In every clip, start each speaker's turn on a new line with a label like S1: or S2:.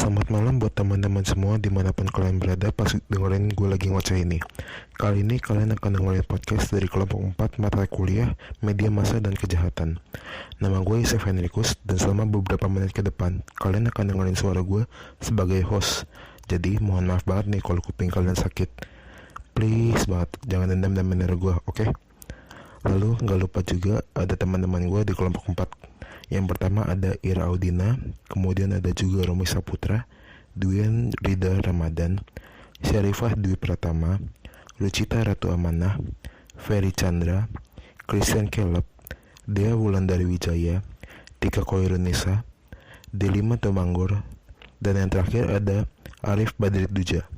S1: Selamat malam buat teman-teman semua dimanapun kalian berada pas dengerin gue lagi ngoceh ini. Kali ini kalian akan dengerin podcast dari kelompok 4 mata kuliah Media Massa dan Kejahatan. Nama gue Yusuf Henrikus dan selama beberapa menit ke depan kalian akan dengerin suara gue sebagai host. Jadi mohon maaf banget nih kalau kuping kalian sakit. Please banget jangan dendam dan menera gue, oke? Lalu gak lupa juga ada teman-teman gue di kelompok 4. Yang pertama ada Ira Audina, kemudian ada juga Romi Saputra, Dwi Rida Ramadan, Syarifah Dwi Pratama, Lucita Ratu Amanah, Ferry Chandra, Christian Caleb, Dea Wulandari Wijaya, Tika Koirunisa, Delima Tomanggor, dan yang terakhir ada Arif Badrit Duja.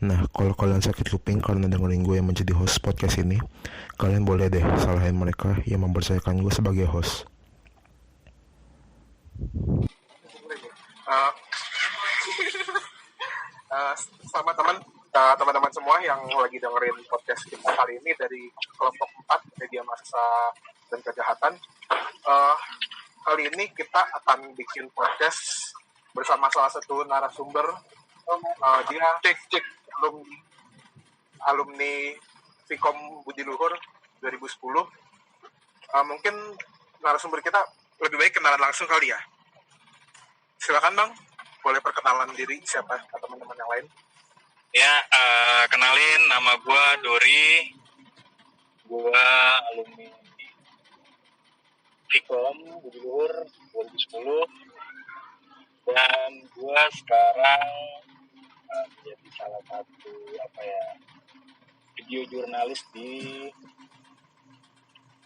S1: Nah, kalau kalian sakit kuping karena dengerin gue yang menjadi host podcast ini, kalian boleh deh salahin mereka yang mempercayakan gue sebagai host.
S2: Selamat teman-teman semua yang lagi dengerin podcast kita kali ini dari kelompok 4 Media Massa dan Kejahatan. Kali ini kita akan bikin podcast bersama salah satu narasumber. Dia alumni Vkom Budi Luhur 2010. Mungkin narasumber kita lebih baik kenalan langsung kali ya. Silakan Bang, boleh perkenalan diri siapa teman-teman yang lain?
S3: Ya, kenalin nama gue Dori. Gue alumni Vkom Budi Luhur 2010. Dan gue sekarang jadi salah satu video jurnalis di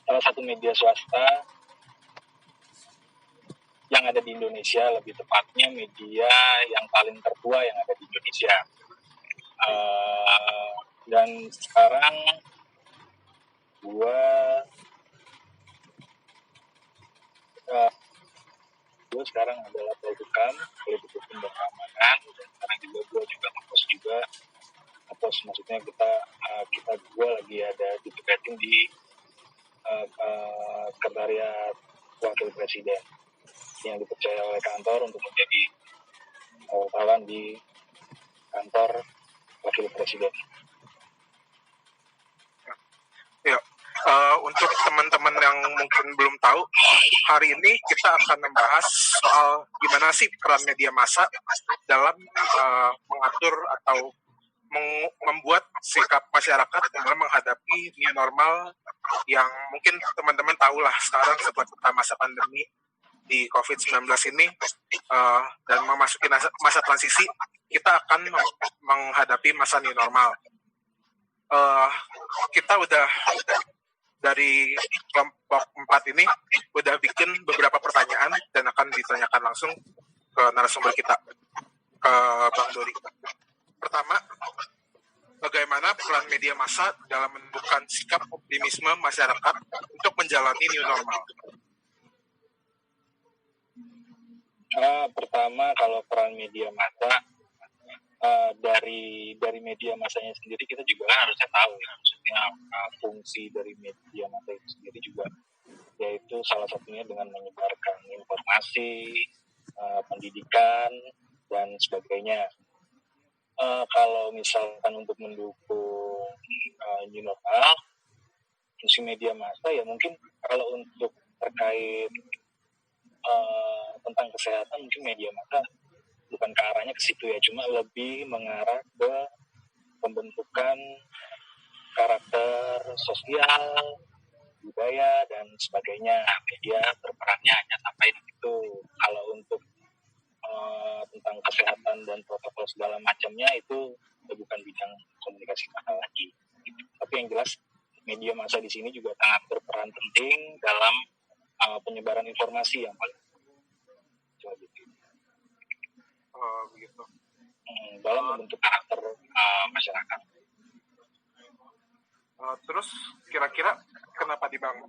S3: salah satu media swasta yang ada di Indonesia, lebih tepatnya media yang paling tertua yang ada di Indonesia. Dan sekarang gue sekarang adalah politik hukum dan keamanan, dan sekarang gue juga ngepost maksudnya gue lagi ada di ticketing di sekretariat wakil presiden yang dipercaya oleh kantor untuk menjadi wartawan di kantor wakil presiden.
S2: Ya, untuk teman-teman yang mungkin belum tahu, hari ini kita akan membahas soal gimana sih peran media massa dalam mengatur atau membuat sikap masyarakat dalam menghadapi new normal yang mungkin teman-teman tahu lah sekarang setelah masa pandemi di COVID-19 ini, dan memasuki masa transisi, kita akan menghadapi masa new normal. Kita udah dari kelompok 4 ini udah bikin beberapa pertanyaan dan akan ditanyakan langsung ke narasumber kita, ke Bang Dori. Pertama, bagaimana peran media massa dalam menentukan sikap optimisme masyarakat untuk menjalani new normal?
S3: Pertama, kalau peran media massa dari media massanya sendiri kita juga harusnya tahu ya, maksudnya fungsi dari media massa itu sendiri juga yaitu salah satunya dengan menyebarkan informasi, pendidikan dan sebagainya. Kalau misalkan untuk mendukung new normal, fungsi media massa ya mungkin kalau untuk terkait tentang kesehatan mungkin media massa bukan ke arahnya ke situ ya, cuma lebih mengarah ke pembentukan karakter sosial, budaya dan sebagainya. Media berperannya hanya sampai di situ. Kalau untuk tentang kesehatan dan protokol segala macamnya itu bukan bidang komunikasi massa lagi. Tapi yang jelas media massa di sini juga sangat berperan penting dalam penyebaran informasi yang paling
S2: Begitu.
S3: Dalam membentuk karakter masyarakat.
S2: Terus kira-kira kenapa Bang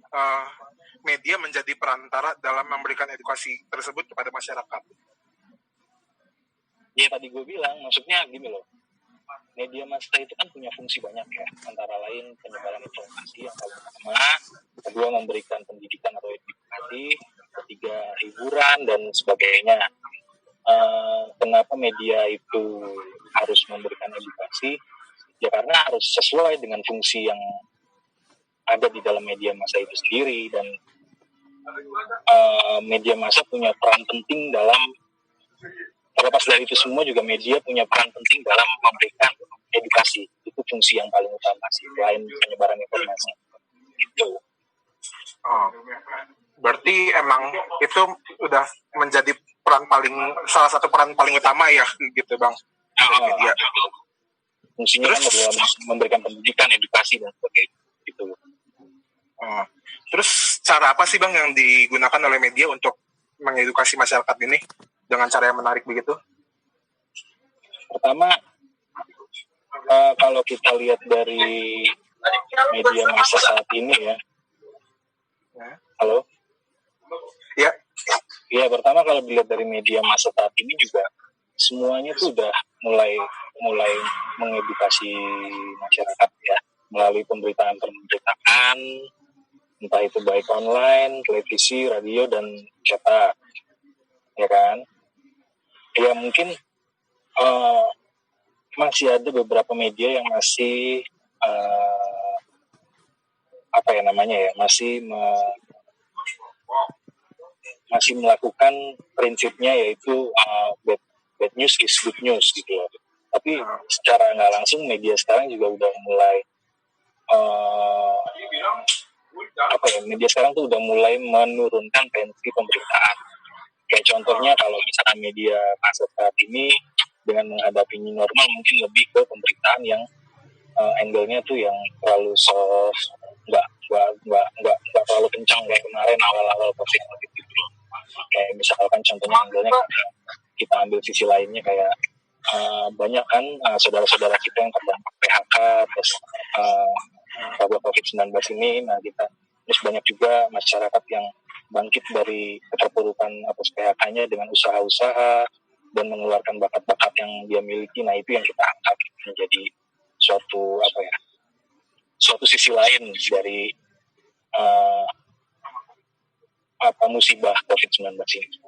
S2: media menjadi perantara dalam memberikan edukasi tersebut kepada masyarakat?
S3: Ya tadi gue bilang, maksudnya gini loh, media massa itu kan punya fungsi banyak ya, antara lain penyebaran informasi yang paling pertama, kedua memberikan pendidikan atau edukasi, ketiga hiburan dan sebagainya. kenapa media itu harus memberikan edukasi, ya karena harus sesuai dengan fungsi yang ada di dalam media massa itu sendiri. Dan media massa punya peran penting dalam, terlepas dari itu semua juga media punya peran penting dalam memberikan edukasi. Itu fungsi yang paling utama sih, selain penyebaran informasi itu.
S2: Berarti emang itu udah menjadi salah satu peran paling utama ya gitu Bang, media.
S3: Fungsinya kan adalah memberikan pendidikan, edukasi dan sebagainya gitu.
S2: Terus cara apa sih Bang yang digunakan oleh media untuk mengedukasi masyarakat ini dengan cara yang menarik begitu?
S3: Pertama, kalau kita lihat dari media massa saat ini ya. Halo?
S2: Ya.
S3: Ya, pertama kalau dilihat dari media massa saat ini juga semuanya tuh udah mulai mengedukasi masyarakat ya, melalui pemberitaan, entah itu baik online, televisi, radio, dan cetak, ya kan? Ya mungkin masih ada beberapa media yang masih masih melakukan prinsipnya, yaitu bad news is good news gitu loh. Tapi secara nggak langsung media sekarang juga udah mulai media sekarang tuh udah mulai menurunkan tensi pemberitaan. Kayak contohnya kalau misalkan media massa saat ini dengan menghadapi new normal mungkin lebih ke pemberitaan yang angle-nya tuh yang terlalu soft, nggak terlalu kencang kayak kemarin awal-awal COVID gitu. Kayak misalkan contohnya angle-nya kita ambil sisi lainnya, kayak banyak kan saudara-saudara kita yang terdampak PHK terus COVID-19 ini. Terus banyak juga masyarakat yang bangkit dari keterpurukan atas PHK-nya dengan usaha-usaha dan mengeluarkan bakat-bakat yang dia miliki. Nah, itu yang kita angkat menjadi suatu sisi lain dari musibah COVID-19 ini.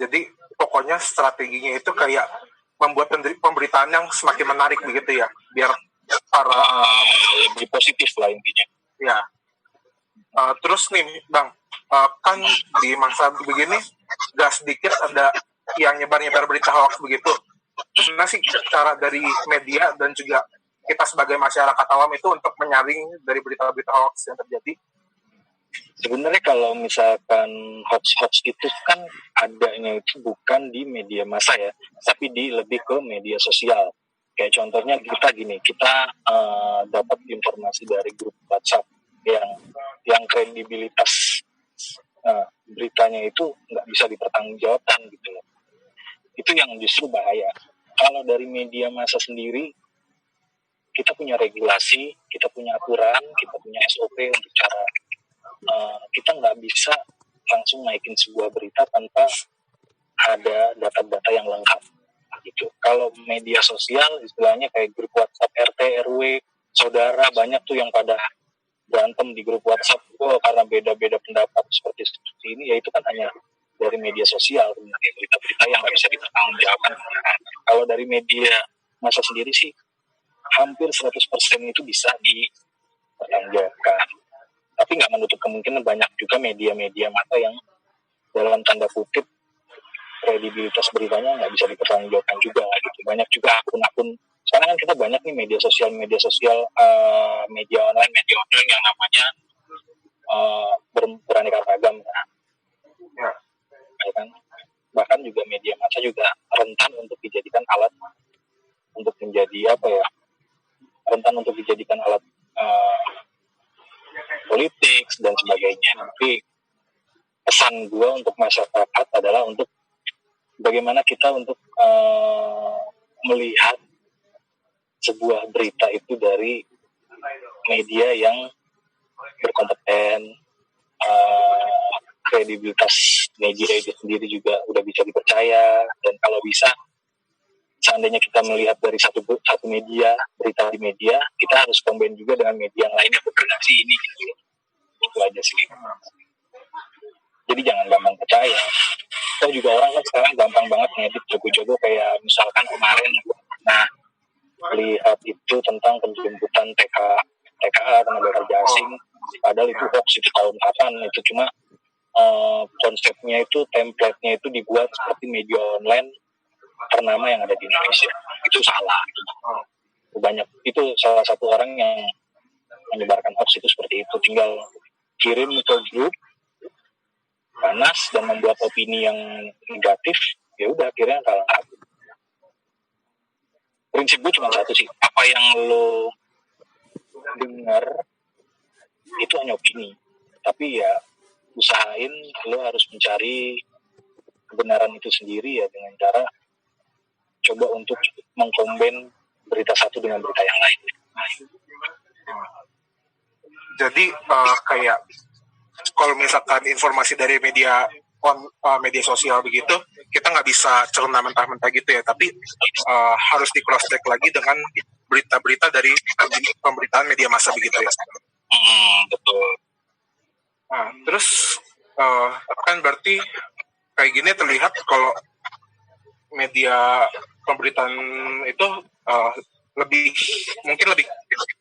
S2: Jadi pokoknya strateginya itu kayak membuat pemberitaan yang semakin menarik begitu ya, biar para
S3: lebih positif lah intinya.
S2: Ya. Terus nih Bang, kan di masa begini gak sedikit ada yang nyebar-nyebar berita hoax begitu. Gimana sih cara dari media dan juga kita sebagai masyarakat awam itu untuk menyaring dari berita-berita hoax yang terjadi?
S3: Sebenarnya kalau misalkan hoax itu kan adanya itu bukan di media massa ya, tapi lebih ke media sosial. Kayak contohnya kita dapat informasi dari grup WhatsApp yang kredibilitas beritanya itu nggak bisa dipertanggungjawabkan gitu loh. Itu yang justru bahaya. Kalau dari media massa sendiri, kita punya regulasi, kita punya aturan, kita punya SOP untuk cara kita nggak bisa langsung naikin sebuah berita tanpa ada data-data yang lengkap gitu. Kalau media sosial istilahnya kayak grup WhatsApp RT RW, saudara banyak tuh yang pada berantem di grup WhatsApp karena beda-beda pendapat seperti ini, ya itu kan hanya dari media sosial, berita-berita yang nggak bisa dipertanggungjawabkan. Kalau dari media massa sendiri sih hampir 100% itu bisa dipertanggungjawabkan. Tapi nggak menutup kemungkinan banyak juga media-media massa yang dalam tanda kutip kredibilitas beritanya nggak bisa dipertanggungjawabkan juga gitu. Banyak juga akun-akun. Sekarang kan kita banyak nih media sosial, media online yang namanya beraneka ragam. Ya kan? Bahkan juga media massa juga rentan untuk dijadikan alat untuk menjadi rentan untuk dijadikan alat politik dan sebagainya. Tapi pesan gue untuk masyarakat adalah untuk bagaimana kita untuk melihat sebuah berita itu dari media yang berkompeten, kredibilitas media itu sendiri juga udah bisa dipercaya, dan kalau bisa seandainya kita melihat dari satu media, berita di media, kita harus combine juga dengan media yang lain yang berredaksi ini gitu. Itu aja sih. Jadi jangan gampang percaya. juga orang kan sekarang gampang banget ngedit jago-jago, kayak misalkan kemarin nah lihat itu tentang penjemputan TKA tenaga kerja asing, padahal itu hoax, itu tahun kapan itu, cuma konsepnya itu, template-nya itu dibuat seperti media online ternama yang ada di Indonesia. Itu salah. Banyak, itu salah satu orang yang menyebarkan hoax itu seperti itu, tinggal kirim ke grup panas dan membuat opini yang negatif, ya udah akhirnya kalah kabur. Prinsip gue cuma satu sih, apa yang lo dengar itu hanya opini, tapi ya usahain lo harus mencari kebenaran itu sendiri ya, dengan cara coba untuk mengkombin berita satu dengan berita yang lain.
S2: Jadi kayak kalau misalkan informasi dari media media sosial begitu, kita nggak bisa cerna mentah-mentah gitu ya, tapi harus di cross check lagi dengan berita-berita dari pemberitaan media massa begitu ya.
S3: Betul.
S2: Nah, terus kan berarti kayak gini terlihat kalau media pemberitaan itu mungkin lebih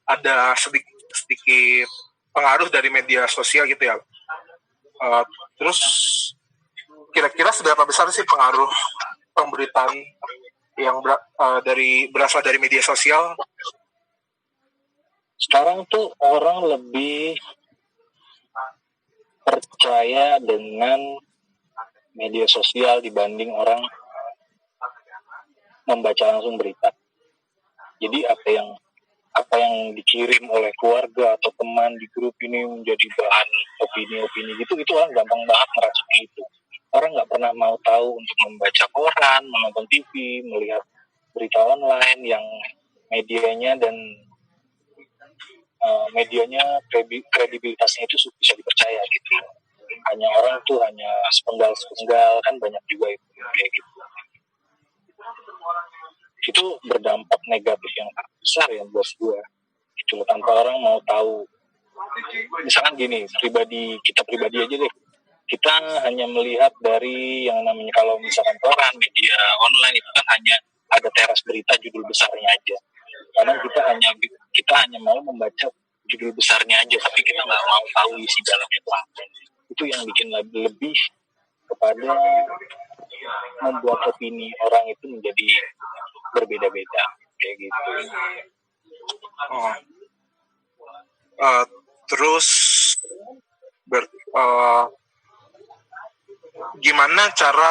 S2: ada sedikit pengaruh dari media sosial gitu ya. Terus kira-kira seberapa besar sih pengaruh pemberitaan yang berasal dari media sosial?
S3: Sekarang tuh orang lebih percaya dengan media sosial dibanding orang membaca langsung berita. Jadi apa yang dikirim oleh keluarga atau teman di grup ini menjadi bahan opini-opini gitu, itu orang gampang banget meracuni itu. Orang nggak pernah mau tahu untuk membaca koran, menonton TV, melihat berita online yang medianya dan kredibilitasnya itu bisa dipercaya gitu. Hanya orang tuh hanya sepenggal kan, banyak juga itu kayak gitu. Itu berdampak negatif yang besar ya buat gue. Itu tanpa orang mau tahu. Misalkan gini, kita pribadi aja deh. Kita hanya melihat dari yang namanya, kalau misalkan koran, media online itu kan hanya ada teras berita judul besarnya aja. Kadang kita hanya mau membaca judul besarnya aja, tapi kita nggak mau tahu isi dalamnya itu apa. Itu yang bikin lebih kepada membuat opini orang itu menjadi berbeda-beda kayak gitu.
S2: Terus gimana cara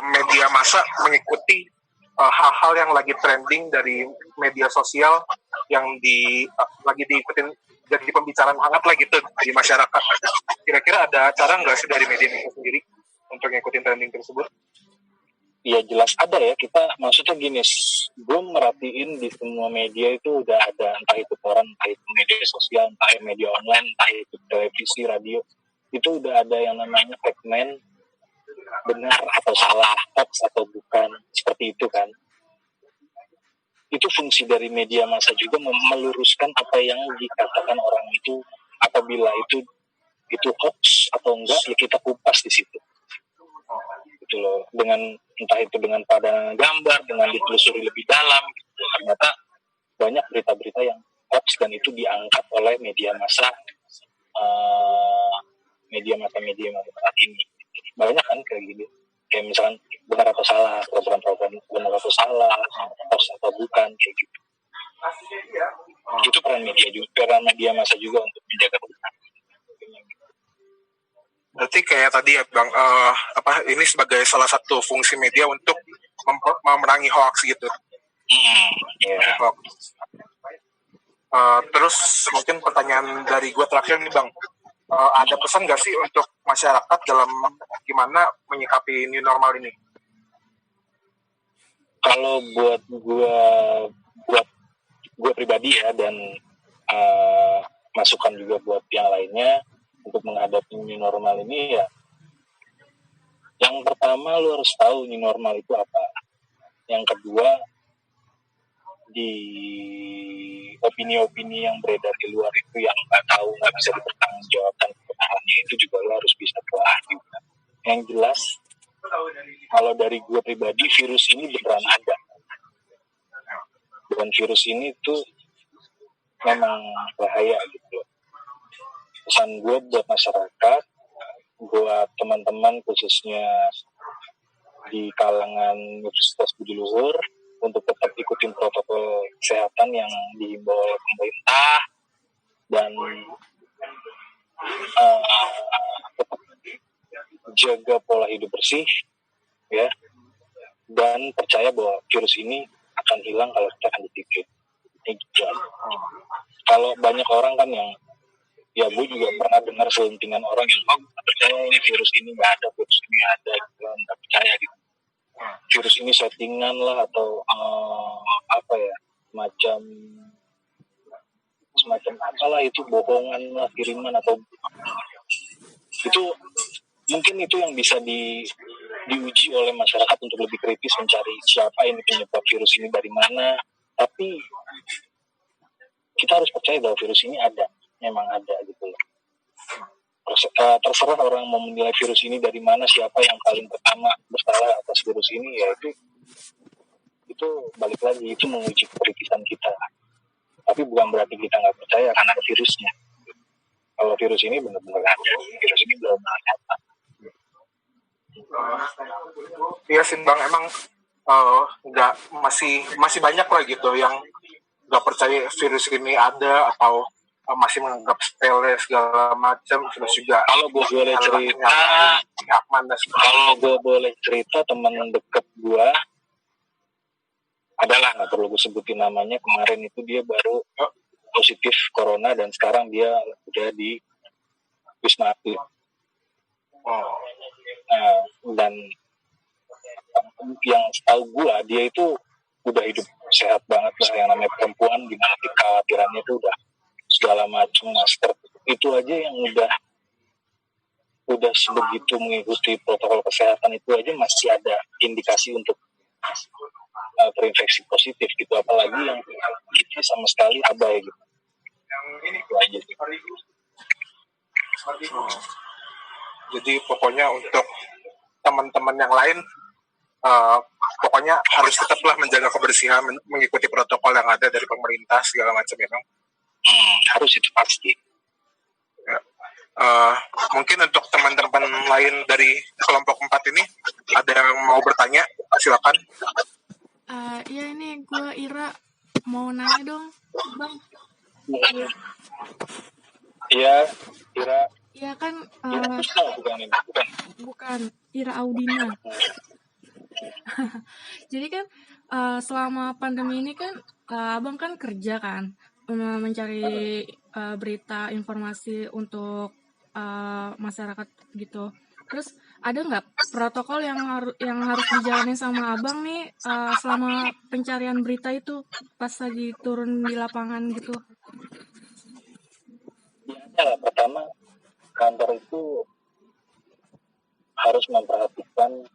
S2: media massa mengikuti hal-hal yang lagi trending dari media sosial yang lagi diikutin, jadi pembicaraan hangat lah gitu di masyarakat? Kira-kira ada cara nggak sih dari media itu sendiri untuk ngikutin trending tersebut?
S3: Ya jelas ada ya, kita maksudnya gini, gue merhatiin di semua media itu udah ada, entah itu koran, entah itu media sosial, entah itu media online, entah itu televisi, radio, itu udah ada yang namanya segmen benar atau salah, hoax atau bukan, seperti itu kan. Itu fungsi dari media massa juga, meluruskan apa yang dikatakan orang itu, apabila itu hoax atau enggak, ya kita kupas di situ. Gitu loh, dengan entah itu dengan pada gambar, dengan ditelusuri lebih dalam gitu. Ternyata banyak berita-berita yang hoax dan itu diangkat oleh media massa saat ini. Banyak kan kayak gitu, kayak misalkan benar atau salah, program-program benar atau salah, hoax atau bukan, kayak gitu. Itu peran media massa juga untuk menjaga kebenaran.
S2: Berarti kayak tadi ya Bang, ini sebagai salah satu fungsi media untuk memerangi hoax gitu.
S3: Yeah.
S2: Terus mungkin pertanyaan dari gue terakhir nih Bang, ada pesan nggak sih untuk masyarakat dalam gimana menyikapi new normal ini?
S3: Kalau buat gue pribadi ya, dan masukan juga buat yang lainnya untuk menghadapi new normal ini ya, yang pertama lu harus tahu new normal itu apa. Yang kedua, di opini-opini yang beredar di luar itu yang nggak bisa dipertanggungjawabkan kebenarannya, itu juga lu harus bisa telah juga. Yang jelas, kalau dari gue pribadi virus ini beneran ada, dan virus ini tuh memang bahaya gitu. Pesan gue buat masyarakat, buat teman-teman khususnya di kalangan Universitas Budi Luhur, untuk tetap ikutin protokol kesehatan yang dihimbau oleh pemerintah, dan tetap jaga pola hidup bersih ya, dan percaya bahwa virus ini akan hilang kalau kita akan disiplin. Gitu. Kalau banyak orang kan yang, ya gue juga pernah dengar selentingan orang yang nggak percaya ini virus ini nggak ada, virus ini ada, gitu, nggak percaya gitu. Virus ini settingan lah, atau apa ya, semacam apalah, itu bohongan lah, kiriman atau itu. Mungkin itu yang bisa diuji oleh masyarakat untuk lebih kritis mencari siapa ini penyebab virus ini dari mana. Tapi kita harus percaya bahwa virus ini ada, memang ada gitu loh. Terserah orang mau menilai virus ini dari mana, siapa yang paling pertama bersalah atas virus ini, ya itu balik lagi, itu menguji kekritisan kita. Tapi bukan berarti kita nggak percaya karena ada virusnya. Kalau virus ini benar-benar ada, virus ini benar-benar nyata.
S2: Iya sih Bang, emang nggak masih banyak lah gitu yang nggak percaya virus ini ada, atau masih menganggap sepele segala macam. Terus juga
S3: Kalau gue boleh cerita, teman deket gue adalah, nggak perlu gue sebutin namanya, kemarin itu dia baru positif corona dan sekarang dia udah di Wisma Atlet. Dan yang setahu gue, dia itu udah hidup sehat banget lah. Yang namanya perempuan, gimana kekhawatirannya itu udah segala macam, masker itu aja yang udah sebegitu mengikuti protokol kesehatan itu aja masih ada indikasi untuk terinfeksi positif gitu, apalagi yang kita sama sekali abai gitu. Itu aja sih.
S2: Jadi pokoknya untuk teman-teman yang lain, pokoknya harus tetaplah menjaga kebersihan, mengikuti protokol yang ada dari pemerintah segala macam ya Bang.
S3: Harus, itu pasti.
S2: Ya. Mungkin untuk teman-teman lain dari kelompok 4 ini ada yang mau bertanya, silakan.
S4: Ya ini gue Ira, mau nanya dong Bang.
S3: Iya, Ira.
S4: Iya kan, bukan Ira Audina. Jadi kan selama pandemi ini kan Abang kan kerja kan, mencari berita informasi untuk masyarakat gitu. Terus ada nggak protokol yang harus dijalani sama Abang nih selama pencarian berita itu pas lagi turun di lapangan gitu?
S3: Ya, pertama, kantor itu harus memperhatikan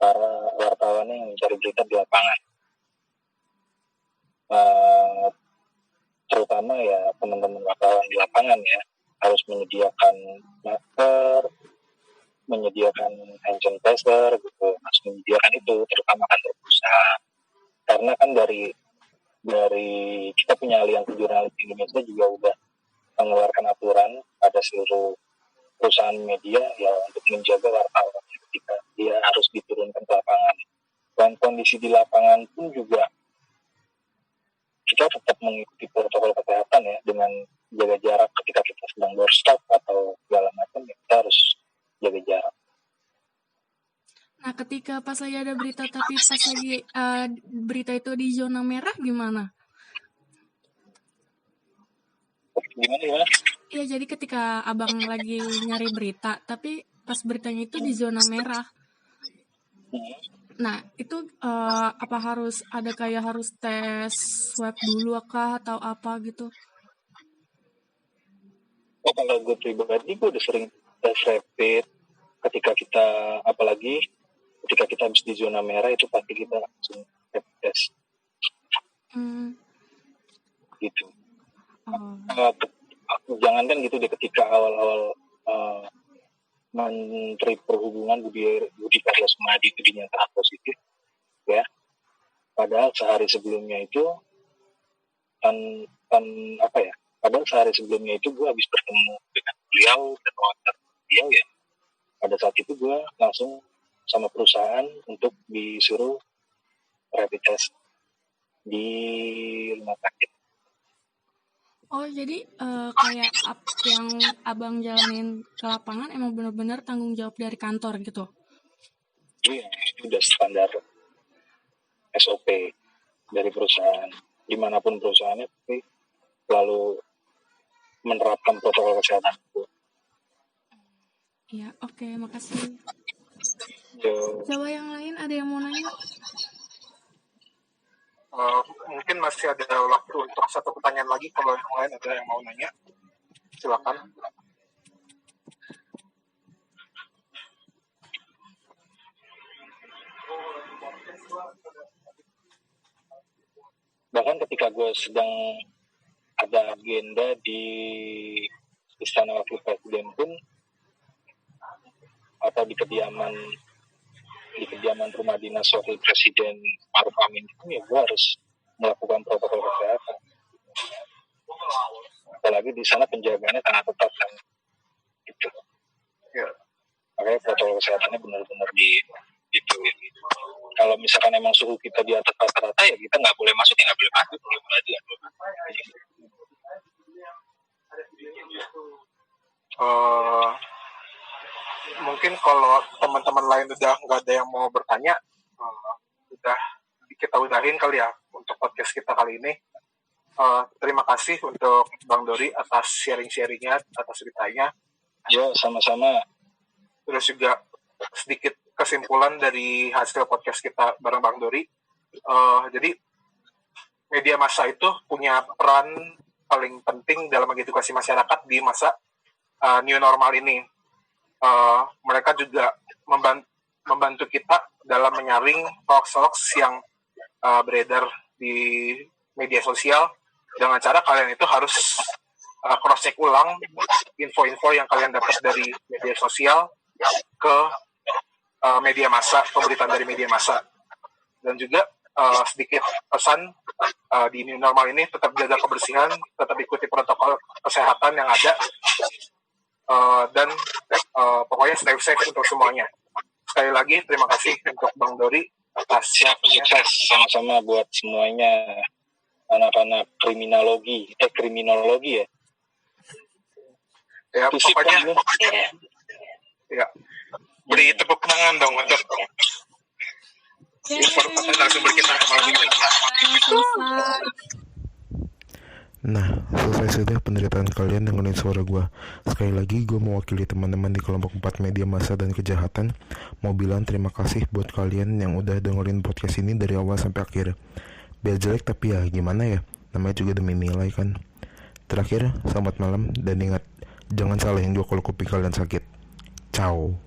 S3: para wartawan yang mencari berita di lapangan. Terutama ya teman-teman wartawan di lapangan ya, harus menyediakan masker, menyediakan hand sanitizer gitu, harus menyediakan itu, terutama kantor perusahaan. Karena kan dari kita punya Aliansi Jurnalis Indonesia juga udah mengeluarkan aturan pada seluruh perusahaan media ya untuk menjaga wartawan ketika dia harus diturunkan ke lapangan. Dan kondisi di lapangan pun juga kita tetap mengikuti protokol kesehatan ya, dengan jaga jarak ketika kita sedang doorstop atau segala macam ya, kita harus jaga jarak.
S4: Nah, ketika pas lagi ada berita tapi pas lagi berita itu di zona merah gimana?
S3: Gimana?
S4: Iya, jadi ketika Abang lagi nyari berita tapi pas beritanya itu di zona merah. Nah, itu apa harus tes swab dulu kah atau apa gitu?
S3: Kalau gue pribadi, gue udah sering tes rapid apalagi ketika kita habis di zona merah itu pasti kita langsung rapid test. Gitu. Jangan kan gitu deh, ketika awal-awal Menteri Perhubungan Budi Karya Sumadi itu dinyatakan positif, ya. Padahal sehari sebelumnya itu padahal sehari sebelumnya itu gue habis bertemu dengan beliau dan wawancara beliau, ya. Pada saat itu gue langsung sama perusahaan untuk disuruh rapid test di rumah sakit.
S4: Oh, jadi kayak yang abang jalanin ke lapangan emang benar-benar tanggung jawab dari kantor gitu?
S3: Iya, itu udah standar SOP dari perusahaan. Dimanapun perusahaannya, tapi selalu menerapkan protokol kesehatan itu.
S4: Iya, oke, makasih.
S3: Yo,
S4: Coba yang lain ada yang mau nanya?
S2: Mungkin masih ada waktu untuk satu pertanyaan lagi. Kalau yang lain ada yang mau nanya, silakan.
S3: bahkan ketika gue sedang ada agenda di Istana Wakil Presiden pun, atau di kediaman rumah dinas Wakil Presiden Maruf Amin itu, ya gue harus melakukan protokol kesehatan. Apalagi di sana penjagaannya sangat ketat kan, gitu.
S2: Ya.
S3: Makanya protokol kesehatannya benar-benar gitu. Kalau misalkan emang suhu kita di atas rata-rata, ya kita nggak boleh masuk, ya nggak boleh masuk, boleh aja.
S2: Mungkin kalau teman-teman lain udah nggak ada yang mau bertanya, udah kita udahin kali ya untuk podcast kita kali ini. Terima kasih untuk Bang Dori atas sharing-sharingnya, atas ceritanya.
S3: Ya, sama-sama.
S2: Terus juga sedikit kesimpulan dari hasil podcast kita bareng Bang Dori. Jadi media massa itu punya peran paling penting dalam mengedukasi masyarakat di masa new normal ini. Mereka juga membantu kita dalam menyaring hoax-hoax yang beredar di media sosial, dengan cara kalian itu harus cross-check ulang info-info yang kalian dapat dari media sosial ke media massa, pemberitaan dari media massa. Dan juga sedikit pesan, di new normal ini tetap jaga kebersihan, tetap ikuti protokol kesehatan yang ada, dan pokoknya stay safe untuk semuanya. Sekali lagi terima kasih untuk Bang Dori atas
S3: sukses sama-sama buat semuanya, anak-anak kriminologi ya.
S2: Ya, pokoknya ya, beri tepuk tangan dong untuk informasi narasumber kita malam ini.
S1: Nah, selesai sudah penderitaan kalian dengerin suara gue. Sekali lagi gue mewakili teman-teman di kelompok 4 media massa dan kejahatan mau bilang terima kasih buat kalian yang udah dengerin podcast ini dari awal sampai akhir. Biar jelek tapi ya gimana ya, namanya juga demi nilai kan. Terakhir, selamat malam dan ingat, jangan salahin gue kalau kuping kalian sakit. Ciao.